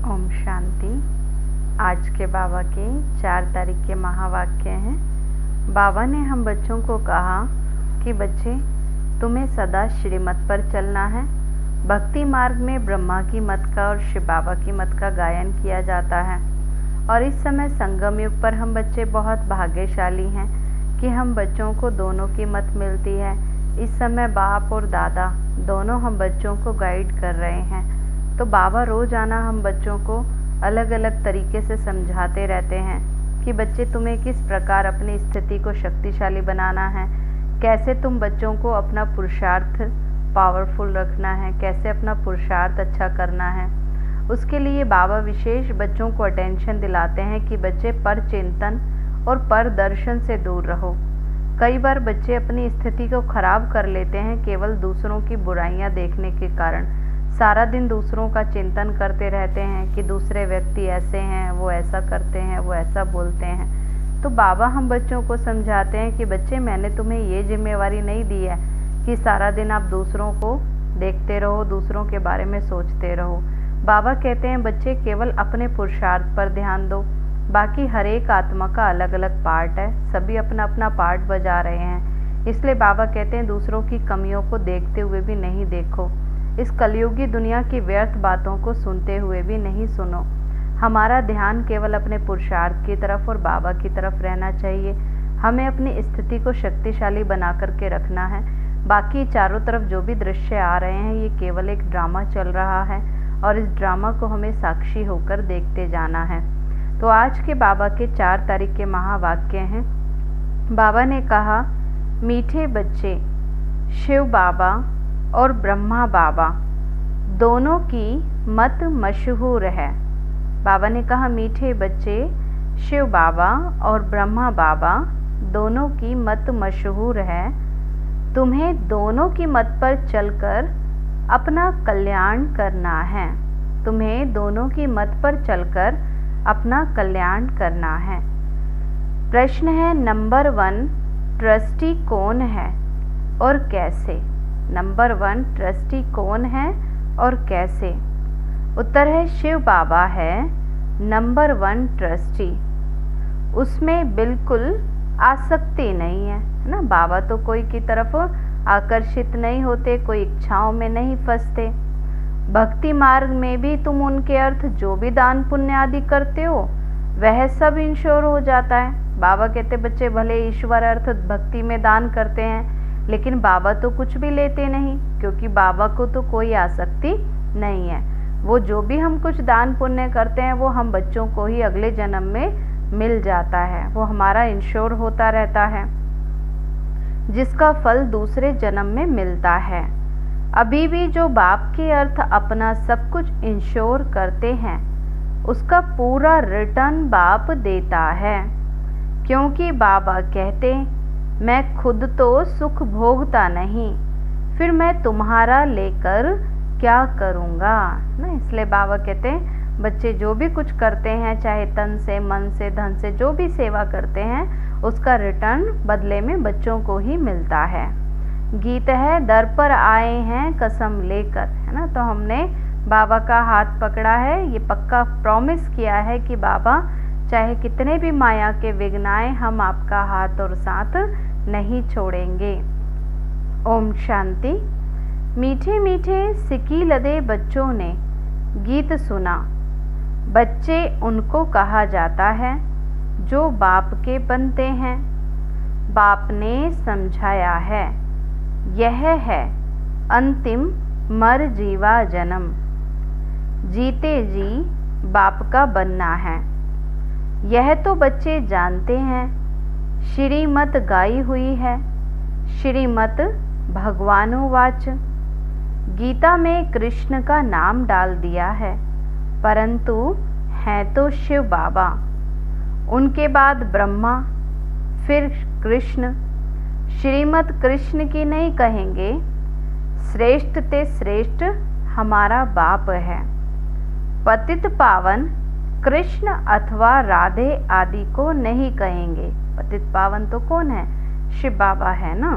ओम शांति। आज के बाबा के 4 तारीख के महावाक्य हैं। बाबा ने हम बच्चों को कहा कि बच्चे, तुम्हें सदा श्रीमत पर चलना है। भक्ति मार्ग में ब्रह्मा की मत का और शिव बाबा की मत का गायन किया जाता है। और इस समय संगम युग पर हम बच्चे बहुत भाग्यशाली हैं कि हम बच्चों को दोनों की मत मिलती है। इस समय बाप और दादा दोनों हम बच्चों को गाइड कर रहे हैं। तो बाबा रोज़ाना हम बच्चों को अलग अलग तरीके से समझाते रहते हैं कि बच्चे, तुम्हें किस प्रकार अपनी स्थिति को शक्तिशाली बनाना है, कैसे तुम बच्चों को अपना पुरुषार्थ पावरफुल रखना है, कैसे अपना पुरुषार्थ अच्छा करना है। उसके लिए बाबा विशेष बच्चों को अटेंशन दिलाते हैं कि बच्चे पर चिंतन और पर दर्शन से दूर रहो। कई बार बच्चे अपनी स्थिति को खराब कर लेते हैं केवल दूसरों की बुराइयां देखने के कारण। सारा दिन दूसरों का चिंतन करते रहते हैं कि दूसरे व्यक्ति ऐसे हैं, वो ऐसा करते हैं, वो ऐसा बोलते हैं। तो बाबा हम बच्चों को समझाते हैं कि बच्चे, मैंने तुम्हें ये जिम्मेवारी नहीं दी है कि सारा दिन आप दूसरों को देखते रहो, दूसरों के बारे में सोचते रहो। बाबा कहते हैं बच्चे, केवल अपने पुरुषार्थ पर ध्यान दो। बाकी हर एक आत्मा का अलग अलग पार्ट है, सभी अपना अपना पार्ट बजा रहे हैं। इसलिए बाबा कहते हैं दूसरों की कमियों को देखते हुए भी नहीं देखो। इस कलयुगी दुनिया की व्यर्थ बातों को सुनते हुए भी नहीं सुनो। हमारा ध्यान केवल अपने पुरुषार्थ की तरफ और बाबा की तरफ रहना चाहिए। हमें अपनी स्थिति को शक्तिशाली बना करके रखना है। बाकी चारों तरफ जो भी दृश्य आ रहे हैं, ये केवल एक ड्रामा चल रहा है और इस ड्रामा को हमें साक्षी होकर देखते जाना है। तो आज के बाबा के 4 तारीख के महावाक्य हैं। बाबा ने कहा, मीठे बच्चे, शिव बाबा और ब्रह्मा बाबा दोनों की मत मशहूर है। बाबा ने कहा, मीठे बच्चे, शिव बाबा और ब्रह्मा बाबा दोनों की मत मशहूर है। तुम्हें दोनों की मत पर चलकर अपना कल्याण करना है। तुम्हें दोनों की मत पर चलकर अपना कल्याण करना है। प्रश्न है नंबर 1, ट्रस्टी कौन है और कैसे? नंबर 1, ट्रस्टी कौन है और कैसे? उत्तर है शिव बाबा है नंबर 1 ट्रस्टी। उसमें बिल्कुल आसक्ति नहीं है ना। बाबा तो कोई की तरफ आकर्षित नहीं होते, कोई इच्छाओं में नहीं फंसते। भक्ति मार्ग में भी तुम उनके अर्थ जो भी दान पुण्य आदि करते हो वह सब इंश्योर हो जाता है। बाबा कहते बच्चे, भले ईश्वर अर्थ भक्ति में दान करते हैं लेकिन बाबा तो कुछ भी लेते नहीं, क्योंकि बाबा को तो कोई आसक्ति नहीं है। वो जो भी हम कुछ दान पुण्य करते हैं वो हम बच्चों को ही अगले जन्म में मिल जाता है, वो हमारा इंश्योर होता रहता है, जिसका फल दूसरे जन्म में मिलता है। अभी भी जो बाप के अर्थ अपना सब कुछ इंश्योर करते हैं उसका पूरा रिटर्न बाप देता है, क्योंकि बाबा कहते, मैं खुद तो सुख भोगता नहीं, फिर मैं तुम्हारा लेकर क्या करूँगा ना। इसलिए बाबा कहते हैं बच्चे, जो भी कुछ करते हैं, चाहे तन से, मन से, धन से, जो भी सेवा करते हैं उसका रिटर्न बदले में बच्चों को ही मिलता है। गीत है, दर पर आए हैं कसम लेकर, है ना। तो हमने बाबा का हाथ पकड़ा है, ये पक्का प्रॉमिस किया है कि बाबा चाहे कितने भी माया के विघ्न आए, हम आपका हाथ और साथ नहीं छोड़ेंगे। ओम शांति। मीठे मीठे सिकी लदे बच्चों ने गीत सुना। बच्चे उनको कहा जाता है जो बाप के बनते हैं। बाप ने समझाया है, यह है अंतिम मर जीवा जन्म। जीते जी बाप का बनना है। यह तो बच्चे जानते हैं। श्रीमत गाई हुई है। श्रीमत भगवानुवाच। गीता में कृष्ण का नाम डाल दिया है, परंतु हैं तो शिव बाबा, उनके बाद ब्रह्मा, फिर कृष्ण। श्रीमत कृष्ण की नहीं कहेंगे, श्रेष्ठ ते श्रेष्ठ हमारा बाप है। पतित पावन कृष्ण अथवा राधे आदि को नहीं कहेंगे। पतित पावन तो कौन है? शिव बाबा है ना।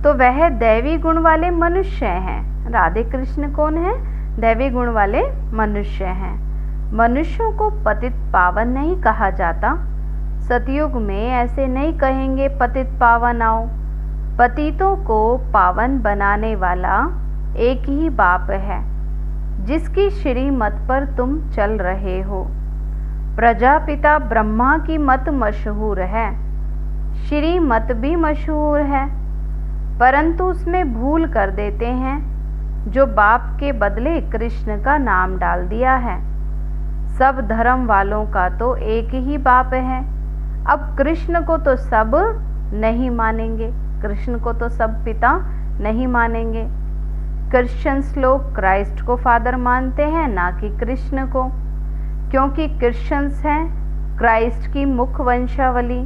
तो वह दैवी गुण वाले मनुष्य हैं। राधे कृष्ण कौन है? दैवी गुण वाले मनुष्य हैं। मनुष्यों को पतित पावन नहीं कहा जाता। सतयुग में ऐसे नहीं कहेंगे पतित पावन आओ। पतितों को पावन बनाने वाला एक ही बाप है, जिसकी श्रीमत पर तुम चल रहे हो। प्रजापिता ब्रह्मा की मत मशहूर है, श्रीमत भी मशहूर है, परंतु उसमें भूल कर देते हैं, जो बाप के बदले कृष्ण का नाम डाल दिया है। सब धर्म वालों का तो एक ही बाप है। अब कृष्ण को तो सब नहीं मानेंगे, कृष्ण को तो सब पिता नहीं मानेंगे। क्रिश्चियंस लोग क्राइस्ट को फादर मानते हैं, ना कि कृष्ण को, क्योंकि क्रिश्चियंस हैं क्राइस्ट की मुख वंशावली।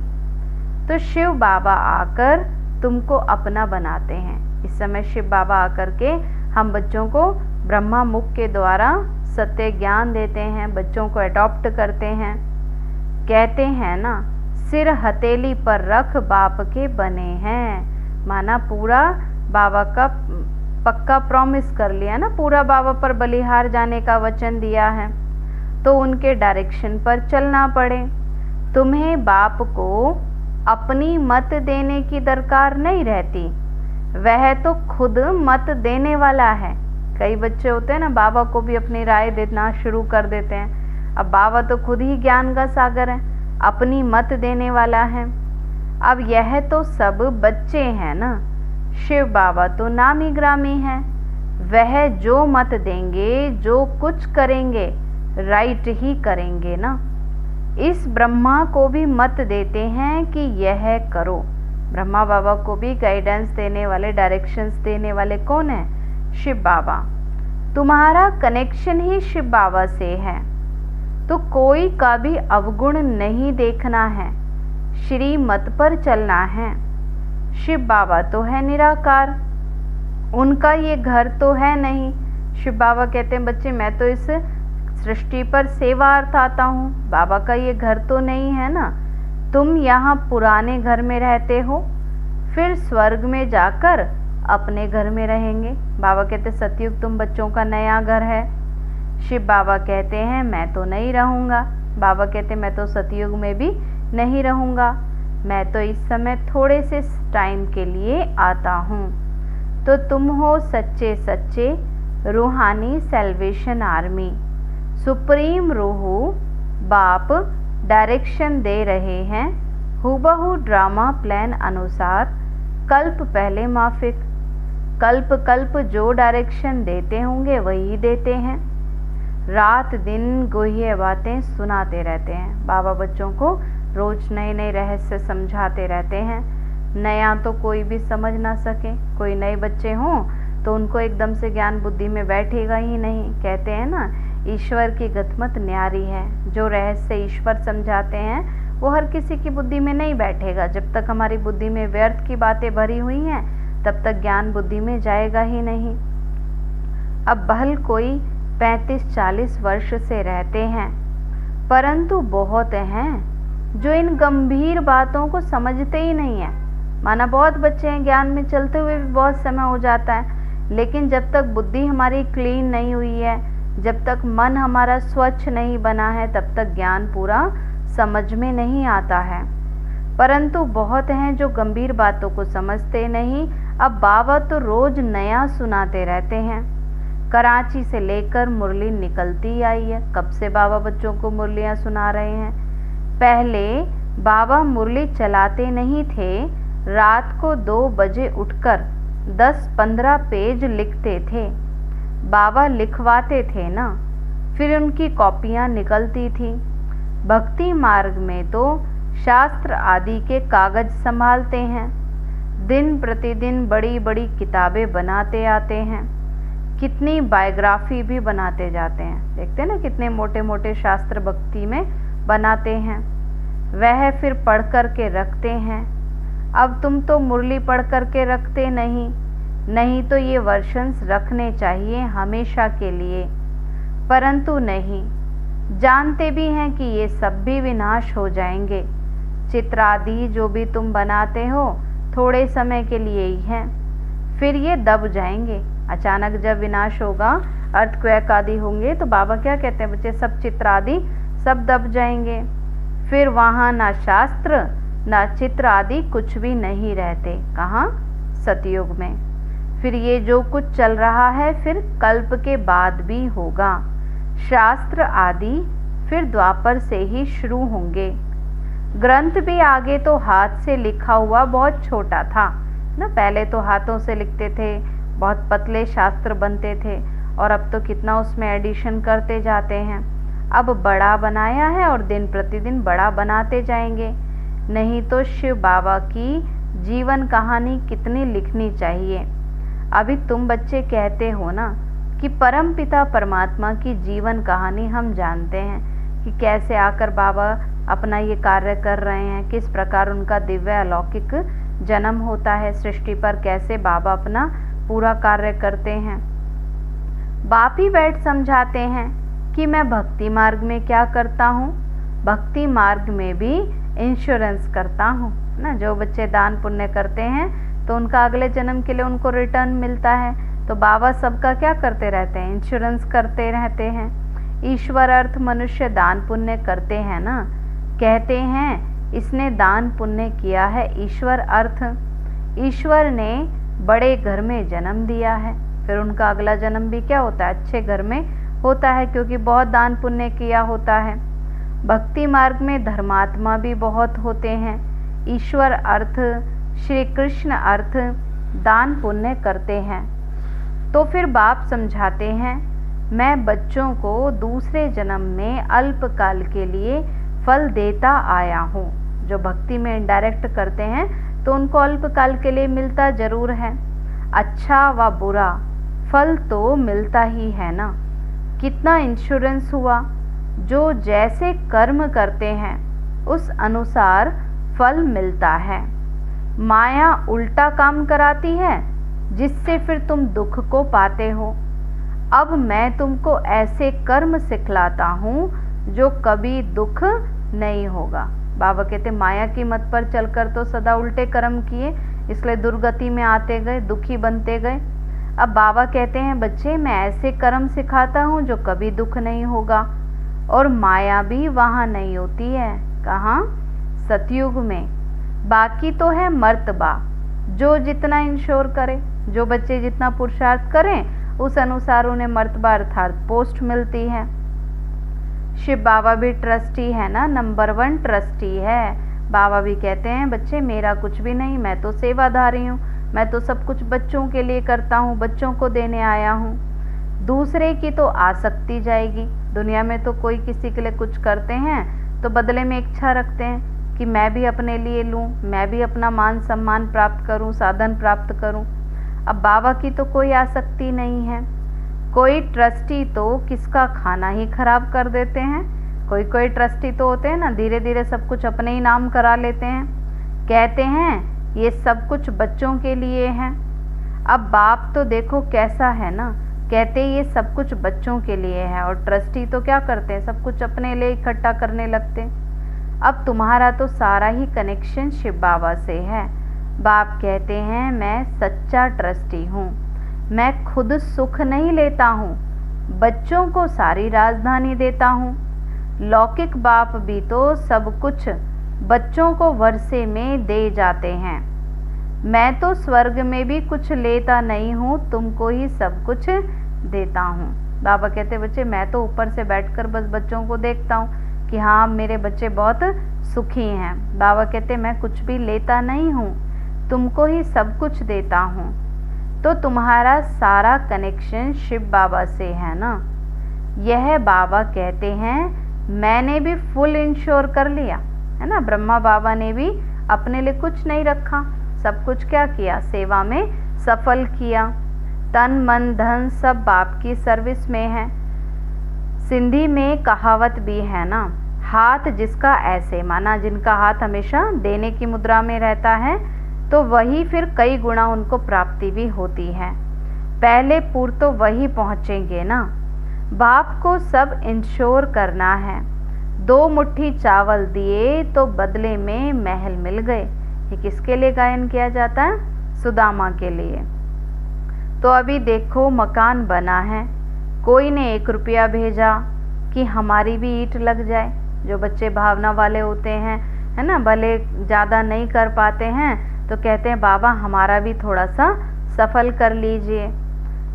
तो शिव बाबा आकर तुमको अपना बनाते हैं। इस समय शिव बाबा आकर के हम बच्चों को ब्रह्मा मुख के द्वारा सत्य ज्ञान देते हैं, बच्चों को अडॉप्ट करते हैं। कहते हैं ना, सिर हथेली पर रख बाप के बने हैं। माना पूरा बाबा का पक्का प्रॉमिस कर लिया ना, पूरा बाबा पर बलिहार जाने का वचन दिया है, तो उनके डायरेक्शन पर चलना पड़े। तुम्हें बाप को अपनी मत देने की दरकार नहीं रहती, वह तो खुद मत देने वाला है। कई बच्चे होते हैं ना, बाबा को भी अपनी राय देना शुरू कर देते हैं। अब बाबा तो खुद ही ज्ञान का सागर है, अपनी मत देने वाला है। अब यह तो सब बच्चे हैं ना, शिव बाबा तो नामी ग्रामी हैं। वह जो मत देंगे, जो कुछ करेंगे, राइट ही करेंगे ना। इस ब्रह्मा को भी मत देते हैं कि यह करो। ब्रह्मा बाबा को भी गाइडेंस देने वाले, डायरेक्शंस देने वाले कौन है? शिव बाबा। तुम्हारा कनेक्शन ही शिव बाबा से है, तो कोई का भी अवगुण नहीं देखना है, श्रीमत पर चलना है। शिव बाबा तो है निराकार, उनका ये घर तो है नहीं। शिव बाबा कहते हैं, बच्चे मैं तो इस सृष्टि पर सेवार्थ आता हूँ, बाबा का ये घर तो नहीं है ना। तुम यहाँ पुराने घर में रहते हो, फिर स्वर्ग में जाकर अपने घर में रहेंगे। बाबा कहते सतयुग तुम बच्चों का नया घर है। शिव बाबा कहते हैं मैं तो नहीं रहूँगा। बाबा कहते मैं तो सतयुग में भी नहीं रहूँगा, मैं तो इस समय थोड़े से टाइम के लिए आता हूँ। तो तुम हो सच्चे सच्चे रूहानी सेल्वेशन आर्मी। सुप्रीम रूहू बाप डायरेक्शन दे रहे हैं, हूबहू ड्रामा प्लान अनुसार। कल्प पहले माफिक, कल्प कल्प जो डायरेक्शन देते होंगे वही देते हैं। रात दिन गुह्य बातें सुनाते रहते हैं। बाबा बच्चों को रोज नए नए रहस्य समझाते रहते हैं। नया तो कोई भी समझ ना सके। कोई नए बच्चे हों तो उनको एकदम से ज्ञान बुद्धि में बैठेगा ही नहीं। कहते हैं ना, ईश्वर की गतमत न्यारी है। जो रहस्य ईश्वर समझाते हैं वो हर किसी की बुद्धि में नहीं बैठेगा। जब तक हमारी बुद्धि में व्यर्थ की बातें भरी हुई हैं, तब तक ज्ञान बुद्धि में जाएगा ही नहीं। अब भल कोई 35-40 वर्ष से रहते हैं, परंतु बहुत हैं जो इन गंभीर बातों को समझते ही नहीं है। माना बहुत बच्चे हैं, ज्ञान में चलते हुए भी बहुत समय हो जाता है, लेकिन जब तक बुद्धि हमारी क्लीन नहीं हुई है, जब तक मन हमारा स्वच्छ नहीं बना है, तब तक ज्ञान पूरा समझ में नहीं आता है। परंतु बहुत हैं जो गंभीर बातों को समझते नहीं। अब बाबा तो रोज नया सुनाते रहते हैं। कराची से लेकर मुरली निकलती आई है। कब से बाबा बच्चों को मुरलियाँ सुना रहे हैं। पहले बाबा मुरली चलाते नहीं थे, रात को 2 बजे उठकर 10-15 पेज लिखते थे। बाबा लिखवाते थे ना, फिर उनकी कॉपियाँ निकलती थी। भक्ति मार्ग में तो शास्त्र आदि के कागज संभालते हैं। दिन प्रतिदिन बड़ी बड़ी किताबें बनाते आते हैं। कितनी बायोग्राफी भी बनाते जाते हैं। देखते हैं ना, कितने मोटे मोटे शास्त्र भक्ति में बनाते हैं। वह फिर पढ़ कर के रखते हैं। अब तुम तो मुरली पढ़ कर के रखते नहीं तो ये वर्शंस रखने चाहिए हमेशा के लिए, परंतु नहीं। जानते भी हैं कि ये सब भी विनाश हो जाएंगे। चित्र आदि जो भी तुम बनाते हो थोड़े समय के लिए ही हैं, फिर ये दब जाएंगे। अचानक जब विनाश होगा, अर्थक्वेक आदि होंगे, तो बाबा क्या कहते हैं बच्चे, सब चित्र आदि सब दब जाएंगे। फिर वहाँ ना शास्त्र ना चित्र आदि कुछ भी नहीं रहते। कहाँ? सतयुग में। फिर ये जो कुछ चल रहा है फिर कल्प के बाद भी होगा। शास्त्र आदि फिर द्वापर से ही शुरू होंगे। ग्रंथ भी आगे तो हाथ से लिखा हुआ बहुत छोटा था ना, पहले तो हाथों से लिखते थे, बहुत पतले शास्त्र बनते थे, और अब तो कितना उसमें एडिशन करते जाते हैं। अब बड़ा बनाया है और दिन प्रतिदिन बड़ा बनाते जाएंगे। नहीं तो शिव बाबा की जीवन कहानी कितनी लिखनी चाहिए। अभी तुम बच्चे कहते हो ना कि परम पिता परमात्मा की जीवन कहानी हम जानते हैं कि कैसे आकर बाबा अपना ये कार्य कर रहे हैं, किस प्रकार उनका दिव्य अलौकिक जन्म होता है सृष्टि पर, कैसे बाबा अपना पूरा कार्य करते हैं। बाप ही बैठ समझाते हैं कि मैं भक्ति मार्ग में क्या करता हूँ, भक्ति मार्ग में भी इंश्योरेंस करता हूँ ना। जो बच्चे दान पुण्य करते हैं तो उनका अगले जन्म के लिए उनको रिटर्न मिलता है, तो बाबा सबका क्या करते रहते हैं, इंश्योरेंस करते रहते हैं। ईश्वर अर्थ मनुष्य दान पुण्य करते हैं ना, कहते हैं इसने दान पुण्य किया है। ईश्वर अर्थ ईश्वर ने बड़े घर में जन्म दिया है, फिर उनका अगला जन्म भी क्या होता है, अच्छे घर में होता है, क्योंकि बहुत दान पुण्य किया होता है। भक्ति मार्ग में धर्मात्मा भी बहुत होते हैं। ईश्वर अर्थ श्री कृष्ण अर्थ दान पुण्य करते हैं। तो फिर बाप समझाते हैं मैं बच्चों को दूसरे जन्म में अल्पकाल के लिए फल देता आया हूँ। जो भक्ति में इनडायरेक्ट करते हैं तो उनको अल्पकाल के लिए मिलता जरूर है, अच्छा व बुरा फल तो मिलता ही है ना। कितना इंश्योरेंस हुआ, जो जैसे कर्म करते हैं उस अनुसार फल मिलता है। माया उल्टा काम कराती है जिससे फिर तुम दुख को पाते हो। अब मैं तुमको ऐसे कर्म सिखलाता हूँ जो कभी दुख नहीं होगा। बाबा कहते माया की मत पर चलकर तो सदा उल्टे कर्म किए, इसलिए दुर्गति में आते गए, दुखी बनते गए। अब बाबा कहते हैं बच्चे मैं ऐसे कर्म सिखाता हूँ जो कभी दुख नहीं होगा, और माया भी वहाँ नहीं होती है। कहाँ? सतयुग में। बाकी तो है मर्तबा, जो जितना इंश्योर करे, जो बच्चे जितना पुरुषार्थ करें उस अनुसार उन्हें मर्तबा अर्थात पोस्ट मिलती है। शिव बाबा भी ट्रस्टी है ना, नंबर 1 ट्रस्टी है। बाबा भी कहते हैं बच्चे मेरा कुछ भी नहीं, मैं तो सेवाधारी हूँ, मैं तो सब कुछ बच्चों के लिए करता हूँ, बच्चों को देने आया हूँ। दूसरे की तो आसक्ति जाएगी। दुनिया में तो कोई किसी के लिए कुछ करते हैं तो बदले में इच्छा रखते हैं कि मैं भी अपने लिए लूँ, मैं भी अपना मान सम्मान प्राप्त करूँ, साधन प्राप्त करूँ। अब बाबा की तो कोई आसक्ति नहीं है। कोई ट्रस्टी तो किसका खाना ही खराब कर देते हैं। कोई ट्रस्टी तो होते हैं ना, धीरे धीरे सब कुछ अपने ही नाम करा लेते हैं, कहते हैं ये सब कुछ बच्चों के लिए है। अब बाप तो देखो कैसा है ना, कहते ये सब कुछ बच्चों के लिए है, और ट्रस्टी तो क्या करते हैं, सब कुछ अपने लिए इकट्ठा करने लगते। अब तुम्हारा तो सारा ही कनेक्शन शिव बाबा से है। बाप कहते हैं मैं सच्चा ट्रस्टी हूँ, मैं खुद सुख नहीं लेता हूँ, बच्चों को सारी राजधानी देता हूँ। लौकिक बाप भी तो सब कुछ बच्चों को वर्षे में दे जाते हैं। मैं तो स्वर्ग में भी कुछ लेता नहीं हूँ, तुमको ही सब कुछ देता हूँ। बाबा कहते बच्चे मैं तो ऊपर से बैठकर बस बच्चों को देखता हूँ कि हाँ मेरे बच्चे बहुत सुखी हैं। बाबा कहते मैं कुछ भी लेता नहीं हूँ, तुमको ही सब कुछ देता हूँ। तो तुम्हारा सारा कनेक्शन शिव बाबा से है ना। यह बाबा कहते हैं मैंने भी फुल इंश्योर कर लिया है ना। ब्रह्मा बाबा ने भी अपने लिए कुछ नहीं रखा, सब कुछ क्या किया, सेवा में सफल किया। तन मन धन सब बाप की सर्विस में है। सिंधी में कहावत भी है ना, हाथ जिसका ऐसे, माना जिनका हाथ हमेशा देने की मुद्रा में रहता है तो वही फिर कई गुना उनको प्राप्ति भी होती है। पहले पूर तो वही पहुँचेंगे ना। बाप को सब इंश्योर करना है। 2 मुट्ठी चावल दिए तो बदले में महल मिल गए। ये किसके लिए गायन किया जाता है? सुदामा के लिए। तो अभी देखो मकान बना है, कोई ने 1 रुपया भेजा कि हमारी भी ईंट लग जाए। जो बच्चे भावना वाले होते हैं, है ना, भले ज़्यादा नहीं कर पाते हैं तो कहते हैं बाबा हमारा भी थोड़ा सा सफल कर लीजिए।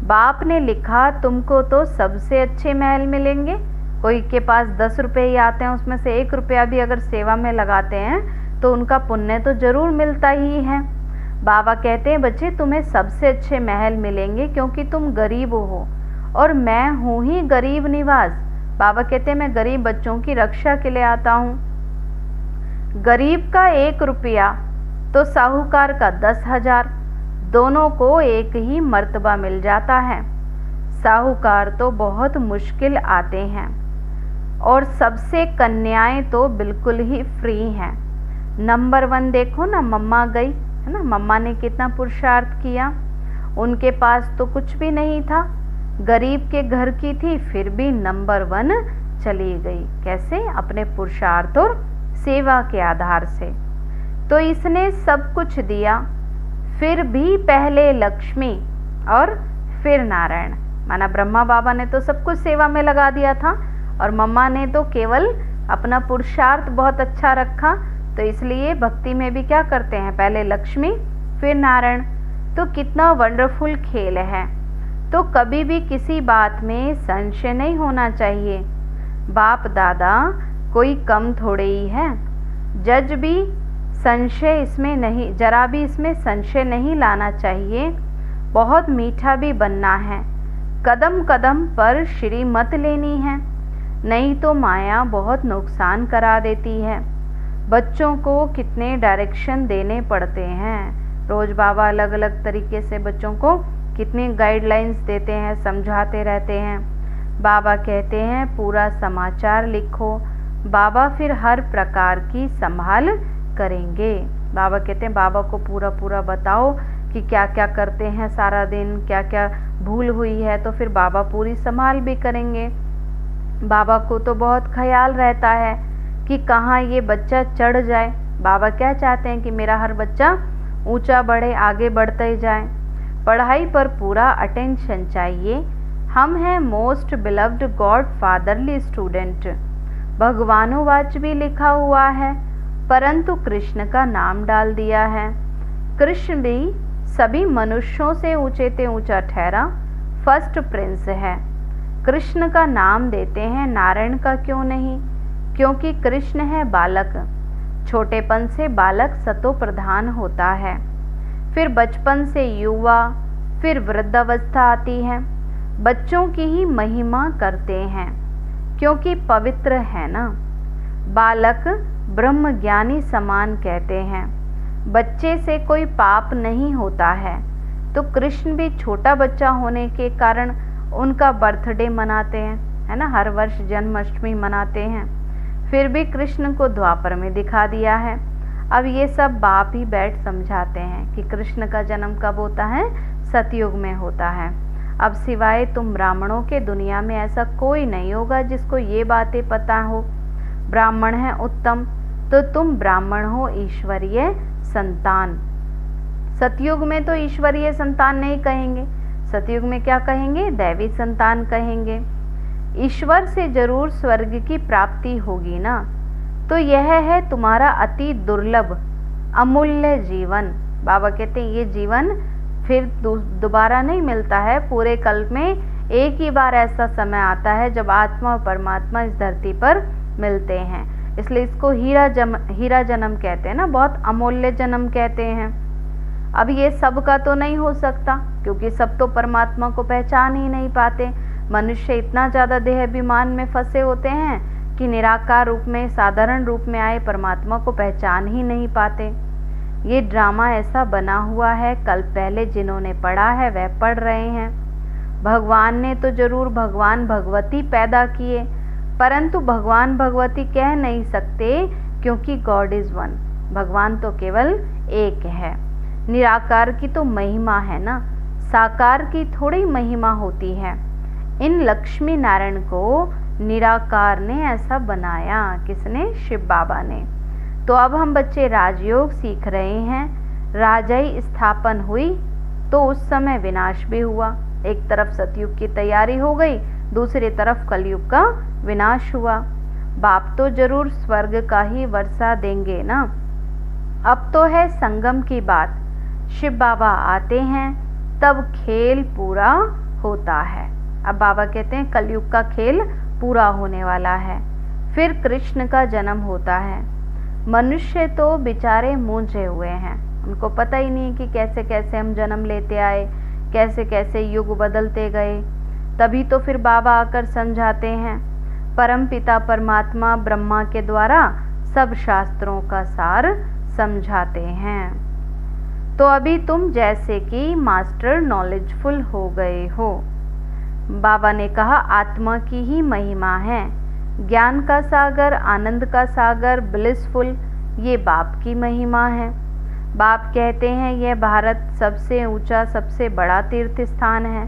बाप ने लिखा तुमको तो सबसे अच्छे महल मिलेंगे। कोई के पास 10 रुपये ही आते हैं, उसमें से 1 रुपया भी अगर सेवा में लगाते हैं तो उनका पुण्य तो जरूर मिलता ही है। बाबा कहते हैं बच्चे तुम्हें सबसे अच्छे महल मिलेंगे क्योंकि तुम गरीब हो और मैं हूँ ही गरीब निवास। बाबा कहते हैं मैं गरीब बच्चों की रक्षा के लिए आता हूँ। गरीब का 1 रुपया तो साहूकार का 10,000, दोनों को एक ही मर्तबा मिल जाता है। साहूकार तो बहुत मुश्किल आते हैं और सबसे कन्याएं तो बिल्कुल ही फ्री हैं। नंबर 1 देखो ना, मम्मा गई है ना, मम्मा ने कितना पुरुषार्थ किया। उनके पास तो कुछ भी नहीं था, गरीब के घर की थी, फिर भी नंबर 1 चली गई। कैसे? अपने पुरुषार्थ और सेवा के आधार से। तो इसने सब कुछ दिया, फिर भी पहले लक्ष्मी और फिर नारायण। माना ब्रह्मा बाबा ने तो सब कुछ सेवा में लगा दिया था और मम्मा ने तो केवल अपना पुरुषार्थ बहुत अच्छा रखा, तो इसलिए भक्ति में भी क्या करते हैं, पहले लक्ष्मी फिर नारायण। तो कितना वंडरफुल खेल है। तो कभी भी किसी बात में संशय नहीं होना चाहिए। बाप दादा कोई कम थोड़े ही है। जज भी संशय इसमें नहीं, जरा भी इसमें संशय नहीं लाना चाहिए। बहुत मीठा भी बनना है, कदम कदम पर श्रीमत लेनी है, नहीं तो माया बहुत नुकसान करा देती है। बच्चों को कितने डायरेक्शन देने पड़ते हैं। रोज बाबा अलग अलग तरीके से बच्चों को कितनी गाइडलाइंस देते हैं, समझाते रहते हैं। बाबा कहते हैं पूरा समाचार लिखो, बाबा फिर हर प्रकार की संभाल करेंगे। बाबा कहते हैं बाबा को पूरा पूरा बताओ कि क्या क्या करते हैं सारा दिन, क्या क्या भूल हुई है, तो फिर बाबा पूरी संभाल भी करेंगे। बाबा को तो बहुत ख्याल रहता है कि कहाँ ये बच्चा चढ़ जाए। बाबा क्या चाहते हैं कि मेरा हर बच्चा ऊंचा बढ़े, आगे बढ़ते ही जाए। पढ़ाई पर पूरा अटेंशन चाहिए। हम हैं most beloved God fatherly student. भगवानुवाच भी लिखा हुआ है, परंतु कृष्ण का नाम डाल दिया है। कृष्ण भी सभी मनुष्यों से ऊंचे से ऊंचा ठहरा, फर्स्ट प्रिंस है। कृष्ण का नाम देते हैं, नारायण का क्यों नहीं? क्योंकि कृष्ण है बालक। छोटेपन से बालक सतो प्रधान होता है, फिर बचपन से युवा, फिर वृद्धावस्था आती है। बच्चों की ही महिमा करते हैं क्योंकि पवित्र है ना। बालक ब्रह्म ज्ञानी समान कहते हैं। बच्चे से कोई पाप नहीं होता है। तो कृष्ण भी छोटा बच्चा होने के कारण उनका बर्थडे मनाते हैं, है ना, हर वर्ष जन्माष्टमी मनाते हैं। फिर भी कृष्ण को द्वापर में दिखा दिया है। अब ये सब बाप ही बैठ समझाते हैं कि कृष्ण का जन्म कब होता है, सतयुग में होता है। अब सिवाय तुम ब्राह्मणों के दुनिया में ऐसा कोई नहीं होगा जिसको ये बातें पता हो। ब्राह्मण है उत्तम, तो तुम ब्राह्मण हो ईश्वरीय संतान। सतयुग में तो ईश्वरीय संतान नहीं कहेंगे, सतयुग में क्या कहेंगे, दैवी संतान कहेंगे। ईश्वर से जरूर स्वर्ग की प्राप्ति होगी ना। तो यह है तुम्हारा अति दुर्लभ अमूल्य जीवन। बाबा कहते हैं ये जीवन फिर दोबारा नहीं मिलता है। पूरे कल्प में एक ही बार ऐसा समय आता है जब आत्मा और परमात्मा इस धरती पर मिलते हैं, इसलिए इसको हीरा जन्म कहते हैं ना, बहुत अमूल्य जन्म कहते हैं। अब ये सब का तो नहीं हो सकता क्योंकि सब तो परमात्मा को पहचान ही नहीं पाते। मनुष्य इतना ज़्यादा देह अभिमान में फंसे होते हैं कि निराकार रूप में, साधारण रूप में आए परमात्मा को पहचान ही नहीं पाते। ये ड्रामा ऐसा बना हुआ है, कल पहले जिन्होंने पढ़ा है वह पढ़ रहे हैं। भगवान ने तो जरूर भगवान भगवती पैदा किए, परंतु भगवान भगवती कह नहीं सकते क्योंकि गॉड इज़ वन। भगवान तो केवल एक है। निराकार की तो महिमा है ना, साकार की थोड़ी महिमा होती है। इन लक्ष्मी नारायण को निराकार ने ऐसा बनाया, किसने? शिव बाबा ने। तो अब हम बच्चे राजयोग सीख रहे हैं। राजाई स्थापन हुई तो उस समय विनाश भी हुआ। एक तरफ सतयुग की तैयारी हो गई, दूसरी तरफ कलयुग का विनाश हुआ। बाप तो जरूर स्वर्ग का ही वर्षा देंगे ना। अब तो है संगम की बात, शिव बाबा आते हैं तब खेल पूरा होता है। अब बाबा कहते हैं कलयुग का खेल पूरा होने वाला है, फिर कृष्ण का जन्म होता है। मनुष्य तो बेचारे मूंझे हुए हैं, उनको पता ही नहीं कि कैसे कैसे हम जन्म लेते आए, कैसे कैसे युग बदलते गए। तभी तो फिर बाबा आकर समझाते हैं। परम पिता परमात्मा ब्रह्मा के द्वारा सब शास्त्रों का सार समझाते हैं। तो अभी तुम जैसे कि मास्टर नॉलेजफुल हो गए हो। बाबा ने कहा आत्मा की ही महिमा है, ज्ञान का सागर, आनंद का सागर, ब्लिसफुल, ये बाप की महिमा है। बाप कहते हैं यह भारत सबसे ऊंचा सबसे बड़ा तीर्थ स्थान है,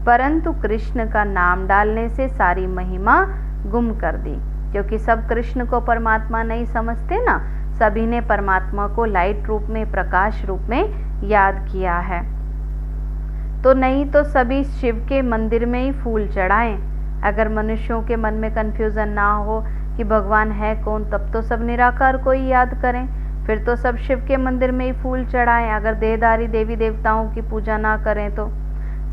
परंतु कृष्ण का नाम डालने से सारी महिमा गुम कर दी, क्योंकि सब कृष्ण को परमात्मा नहीं समझते ना। सभी ने परमात्मा को लाइट रूप में, प्रकाश रूप में याद किया है। तो नहीं तो सभी शिव के मंदिर में ही फूल चढ़ाएं। अगर मनुष्यों के मन में कन्फ्यूजन ना हो कि भगवान है कौन, तब तो सब निराकार को ही याद करें, फिर तो सब शिव के मंदिर में ही फूल चढ़ाएं। अगर देहधारी देवी देवताओं की पूजा ना करें तो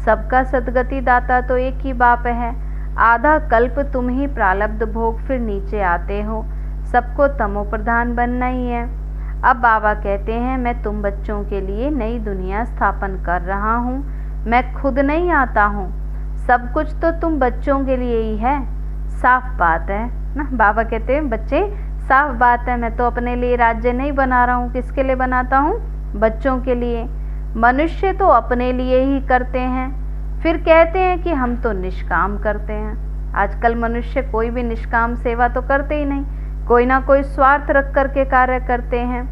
सबका सदगति दाता तो एक ही बाप है। आधा कल्प तुम ही प्रारब्ध भोग फिर नीचे आते हो, सबको तमो प्रधान बनना ही है। अब बाबा कहते हैं मैं तुम बच्चों के लिए नई दुनिया स्थापन कर रहा हूँ, मैं खुद नहीं आता हूँ, सब कुछ तो तुम बच्चों के लिए ही है। साफ बात है ना। बाबा कहते हैं बच्चे साफ बात है, मैं तो अपने लिए राज्य नहीं बना रहा हूँ, किसके लिए बनाता हूँ? बच्चों के लिए। मनुष्य तो अपने लिए ही करते हैं, फिर कहते हैं कि हम तो निष्काम करते हैं। आजकल मनुष्य कोई भी निष्काम सेवा तो करते ही नहीं, कोई ना कोई स्वार्थ रख कर के कार्य करते हैं।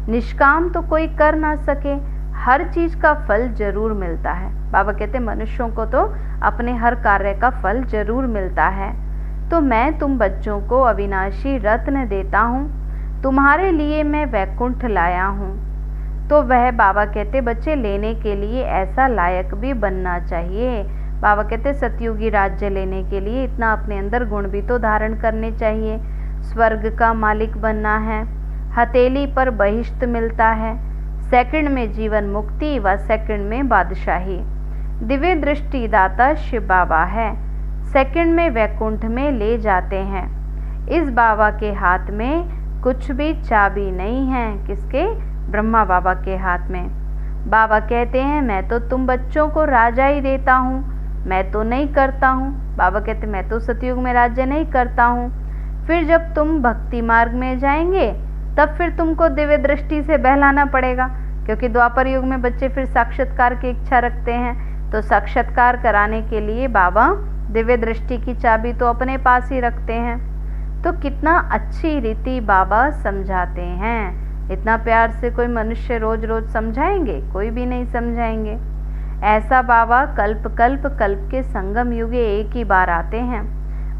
निष्काम तो कोई कर ना सके, हर चीज का फल जरूर मिलता है। बाबा कहते हैं मनुष्यों को तो अपने हर कार्य का फल जरूर मिलता है। तो मैं तुम बच्चों को अविनाशी रत्न देता हूँ, तुम्हारे लिए मैं वैकुंठ लाया हूँ। तो वह बाबा कहते बच्चे लेने के लिए ऐसा लायक भी बनना चाहिए। बाबा कहते सतयुगी राज्य लेने के लिए इतना अपने अंदर गुण भी तो धारण करने चाहिए। स्वर्ग का मालिक बनना है, हथेली पर बहिष्ठ मिलता है, सेकंड में जीवन मुक्ति व सेकंड में बादशाही। दिव्य दृष्टि दाता शिव बाबा है, सेकंड में वैकुंठ में ले जाते हैं। इस बाबा के हाथ में कुछ भी चाबी नहीं है। किसके? ब्रह्मा बाबा के हाथ में। बाबा कहते हैं मैं तो तुम बच्चों को राजा ही देता हूँ, मैं तो नहीं करता हूँ। बाबा कहते मैं तो सतयुग में राज्य नहीं करता हूँ। फिर जब तुम भक्ति मार्ग में जाएंगे तब फिर तुमको दिव्य दृष्टि से बहलाना पड़ेगा, क्योंकि द्वापर युग में बच्चे फिर साक्षात्कार की इच्छा रखते हैं। तो साक्षात्कार कराने के लिए बाबा दिव्य दृष्टि की चाबी तो अपने पास ही रखते हैं। तो कितना अच्छी रीति बाबा समझाते हैं। इतना प्यार से कोई मनुष्य रोज रोज समझाएंगे? कोई भी नहीं समझाएंगे। ऐसा बाबा कल्प कल्प कल्प के संगम युगे एक ही बार आते हैं।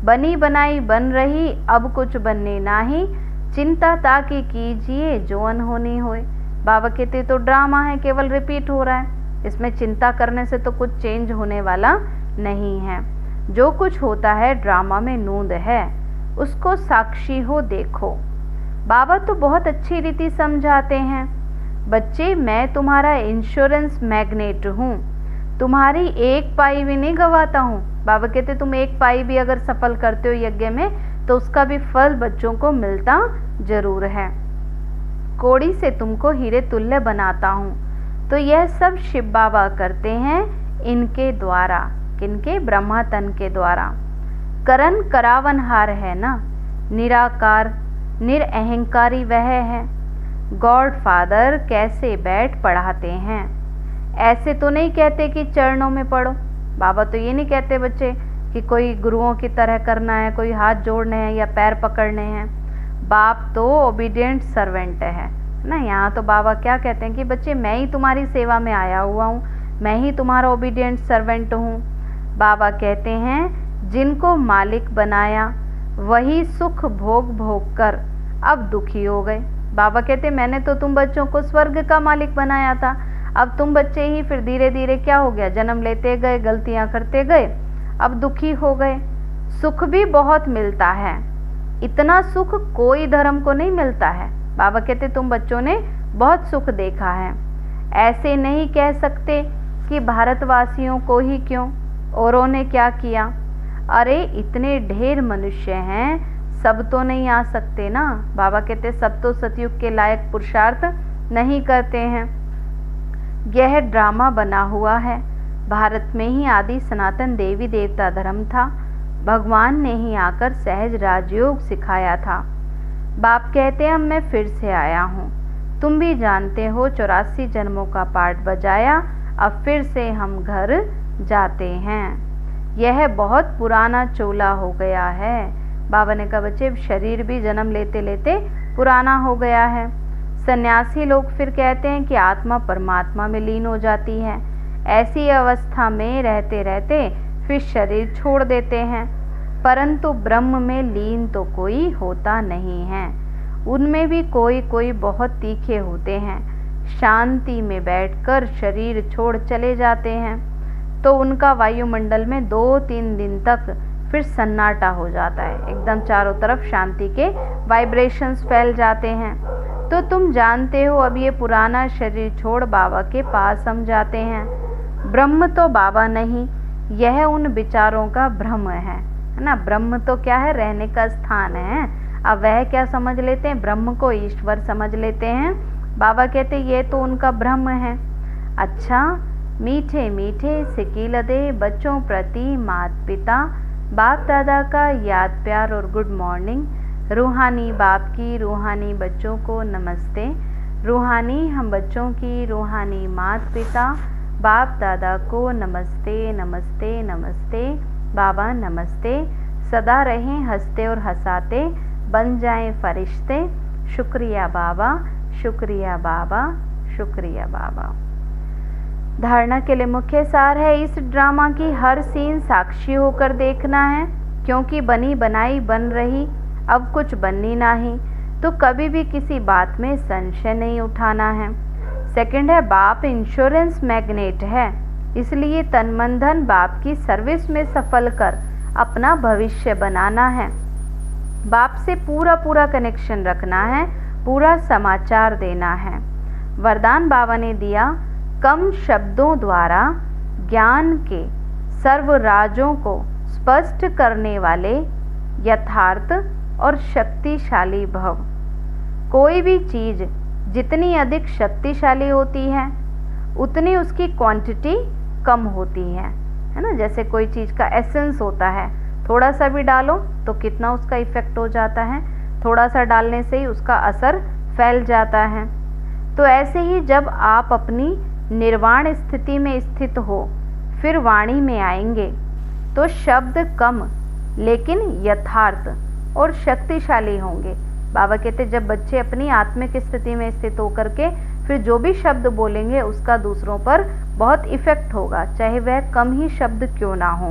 बनी बनाई बन रही अब कुछ बनने नाही, चिंता ताकि कीजिए जो अनहोनी होए। बाबा कहते तो ड्रामा है, केवल रिपीट हो रहा है, इसमें चिंता करने से तो कुछ चेंज होने वाला नहीं है। जो कुछ होता है ड्रामा में नूंद है, उसको साक्षी हो देखो। बाबा तो बहुत अच्छी रीति समझाते हैं। बच्चे मैं तुम्हारा इंश्योरेंस मैग्नेट हूँ, तुम्हारी एक पाई भी नहीं गवाता हूँ। बाबा कहते तुम एक पाई भी अगर सफल करते हो यज्ञ में तो उसका भी फल बच्चों को मिलता जरूर है। कोड़ी से तुमको हीरे तुल्य बनाता हूँ। तो यह सब शिव बाबा करते हैं इनके द्वारा। किनके? ब्रह्मा तन के द्वारा। करण करावनहार है ना, निराकार निरअहंकारी वह है। गॉड फादर कैसे बैठ पढ़ाते हैं। ऐसे तो नहीं कहते कि चरणों में पढ़ो। बाबा तो ये नहीं कहते बच्चे कि कोई गुरुओं की तरह करना है, कोई हाथ जोड़ने हैं या पैर पकड़ने हैं। बाप तो ओबीडियंट सर्वेंट है ना। यहाँ तो बाबा क्या कहते हैं कि बच्चे मैं ही तुम्हारी सेवा में आया हुआ हूँ, मैं ही तुम्हारा ओबीडियंट सर्वेंट हूँ। बाबा कहते हैं जिनको मालिक बनाया वही सुख भोग भोग कर अब दुखी हो गए। बाबा कहते मैंने तो तुम बच्चों को स्वर्ग का मालिक बनाया था, अब तुम बच्चे ही फिर धीरे धीरे क्या हो गया, जन्म लेते गए, गलतियां करते गए, अब दुखी हो गए। सुख भी बहुत मिलता है, इतना सुख कोई धर्म को नहीं मिलता है। बाबा कहते तुम बच्चों ने बहुत सुख देखा है। ऐसे नहीं कह सकते कि भारतवासियों को ही क्यों, औरों ने क्या किया। अरे इतने ढेर मनुष्य हैं, सब तो नहीं आ सकते ना। बाबा कहते सब तो सतयुग के लायक पुरुषार्थ नहीं करते हैं। यह ड्रामा बना हुआ है। भारत में ही आदि सनातन देवी देवता धर्म था। भगवान ने ही आकर सहज राजयोग सिखाया था। बाप कहते हैं अब मैं फिर से आया हूँ। तुम भी जानते हो 84 जन्मों का पाठ बजाया, अब फिर से हम घर जाते हैं। यह बहुत पुराना चोला हो गया है। बाबा ने कहा बच्चे शरीर भी जन्म लेते लेते पुराना हो गया है। सन्यासी लोग फिर कहते हैं कि आत्मा परमात्मा में लीन हो जाती है। ऐसी अवस्था में रहते रहते फिर शरीर छोड़ देते हैं, परंतु ब्रह्म में लीन तो कोई होता नहीं है। उनमें भी कोई कोई बहुत तीखे होते हैं, शांति में बैठकर शरीर छोड़ चले जाते हैं तो उनका वायुमंडल में 2-3 दिन तक फिर सन्नाटा हो जाता है, एकदम चारों तरफ शांति के वाइब्रेशंस फैल जाते हैं। तो तुम जानते हो अब ये पुराना शरीर छोड़ बाबा के पास हम जाते हैं। ब्रह्म तो बाबा नहीं, यह उन विचारों का भ्रम है ना। ब्रह्म तो क्या है, रहने का स्थान है। अब वह क्या समझ लेते हैं, ब्रह्म को ईश्वर समझ लेते हैं। बाबा कहते ये तो उनका भ्रम है। अच्छा, मीठे मीठे सिकीलदे बच्चों प्रति माता पिता बाप दादा का याद प्यार और गुड मॉर्निंग। रूहानी बाप की रूहानी बच्चों को नमस्ते। रूहानी हम बच्चों की रूहानी माता पिता बाप दादा को नमस्ते नमस्ते नमस्ते। बाबा नमस्ते। सदा रहें हंसते और हंसाते, बन जाएं फरिश्ते। शुक्रिया बाबा, शुक्रिया बाबा, शुक्रिया बाबा। धारणा के लिए मुख्य सार है, इस ड्रामा की हर सीन साक्षी होकर देखना है, क्योंकि बनी बनाई बन रही, अब कुछ बननी नहीं, तो कभी भी किसी बात में संशय नहीं उठाना है। सेकंड है, बाप इंश्योरेंस मैग्नेट है, इसलिए तन मन धन बाप की सर्विस में सफल कर अपना भविष्य बनाना है। बाप से पूरा पूरा कनेक्शन रखना है, पूरा समाचार देना है। वरदान बाबा ने दिया, कम शब्दों द्वारा ज्ञान के सर्व राजों को स्पष्ट करने वाले यथार्थ और शक्तिशाली भव। कोई भी चीज़ जितनी अधिक शक्तिशाली होती है उतनी उसकी क्वांटिटी कम होती है ना। जैसे कोई चीज़ का एसेंस होता है, थोड़ा सा भी डालो तो कितना उसका इफ़ेक्ट हो जाता है, थोड़ा सा डालने से ही उसका असर फैल जाता है। तो ऐसे ही जब आप अपनी निर्वाण स्थिति में स्थित हो, फिर वाणी में आएंगे तो शब्द कम लेकिन यथार्थ और शक्तिशाली होंगे। बाबा कहते जब बच्चे अपनी आत्मिक स्थिति में स्थित होकर के फिर जो भी शब्द बोलेंगे उसका दूसरों पर बहुत इफेक्ट होगा, चाहे वह कम ही शब्द क्यों ना हो।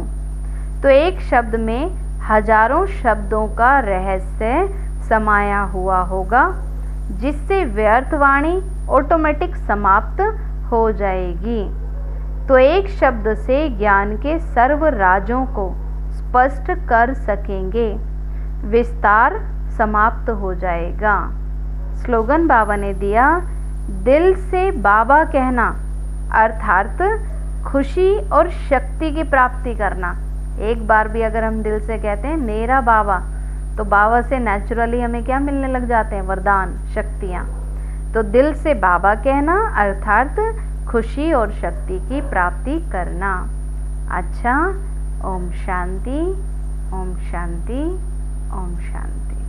तो एक शब्द में हजारों शब्दों का रहस्य समाया हुआ होगा, जिससे व्यर्थ वाणी ऑटोमेटिक समाप्त हो जाएगी। तो एक शब्द से ज्ञान के सर्व राजों को स्पष्ट कर सकेंगे, विस्तार समाप्त हो जाएगा। स्लोगन बाबा ने दिया, दिल से बाबा कहना अर्थात खुशी और शक्ति की प्राप्ति करना। एक बार भी अगर हम दिल से कहते हैं मेरा बाबा, तो बाबा से नेचुरली हमें क्या मिलने लग जाते हैं, वरदान, शक्तियाँ। तो दिल से बाबा कहना अर्थात खुशी और शक्ति की प्राप्ति करना। अच्छा, ओम शांति, ओम शांति, ओम शांति।